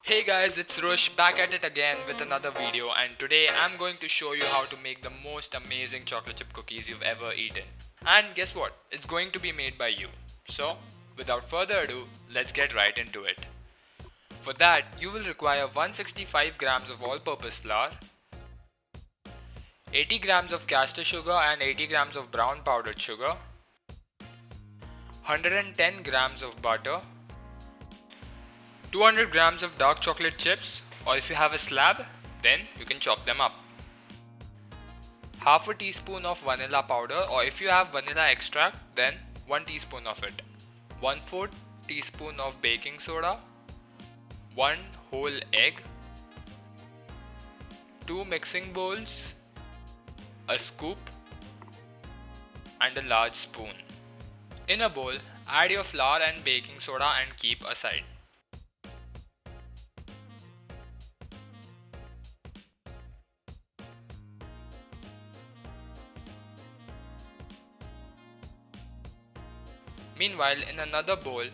Hey guys, it's Rush back at it again with another video, and today I'm going to show you how to make the most amazing chocolate chip cookies you've ever eaten. And guess what? It's going to be made by you. So, without further ado, let's get right into it. For that, you will require 165 grams of all-purpose flour, 80 grams of castor sugar and 80 grams of brown powdered sugar, 110 grams of butter, 200 grams of dark chocolate chips, or if you have a slab, then you can chop them up. Half a teaspoon of vanilla powder, or if you have vanilla extract, then 1 teaspoon of it. 1/4 teaspoon of baking soda, 1 whole egg, 2 mixing bowls, a scoop, and a large spoon. In a bowl, add your flour and baking soda and keep aside. Meanwhile, in another bowl,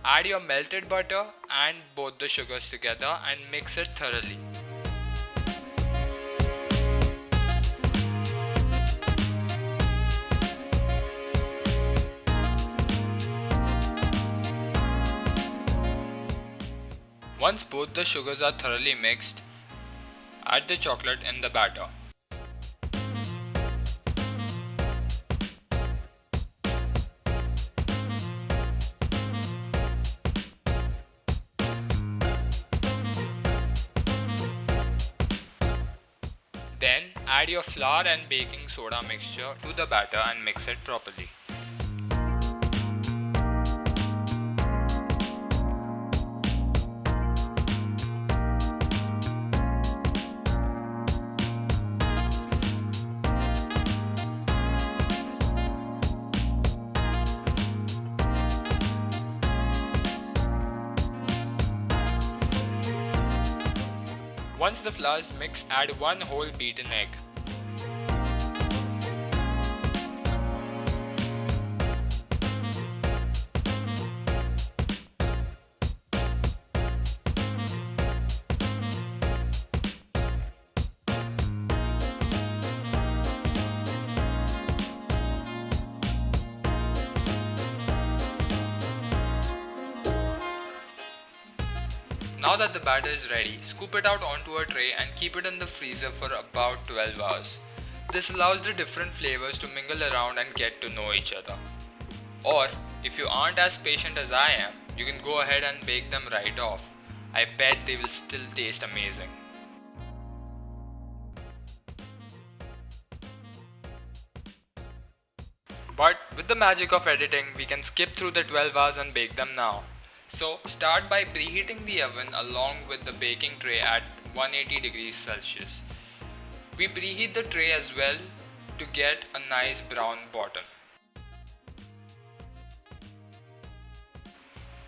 add your melted butter and both the sugars together and mix it thoroughly. Once both the sugars are thoroughly mixed, add the chocolate in the batter. Then add your flour and baking soda mixture to the batter and mix it properly. Once the flour is mixed, add 1 whole beaten egg. Now that the batter is ready, scoop it out onto a tray and keep it in the freezer for about 12 hours. This allows the different flavors to mingle around and get to know each other. Or, if you aren't as patient as I am, you can go ahead and bake them right off. I bet they will still taste amazing. But with the magic of editing, we can skip through the 12 hours and bake them now. So start by preheating the oven along with the baking tray at 180 degrees Celsius. We preheat the tray as well to get a nice brown bottom.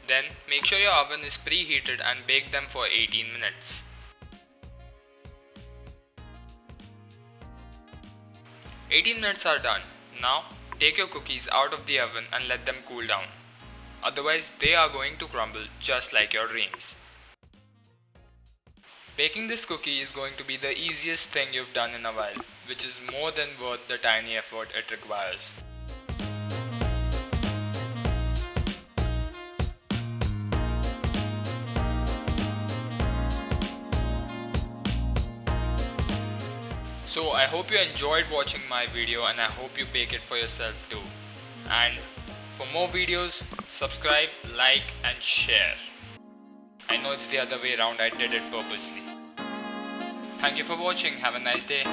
Then make sure your oven is preheated and bake them for 18 minutes. "18 minutes are done. Now take your cookies out of the oven and let them cool down. Otherwise, they are going to crumble just like your dreams. Baking this cookie is going to be the easiest thing you've done in a while, which is more than worth the tiny effort it requires. So I hope you enjoyed watching my video, and I hope you bake it for yourself too. And for more videos, subscribe, like and share. I know it's the other way around, I did it purposely. Thank you for watching, have a nice day.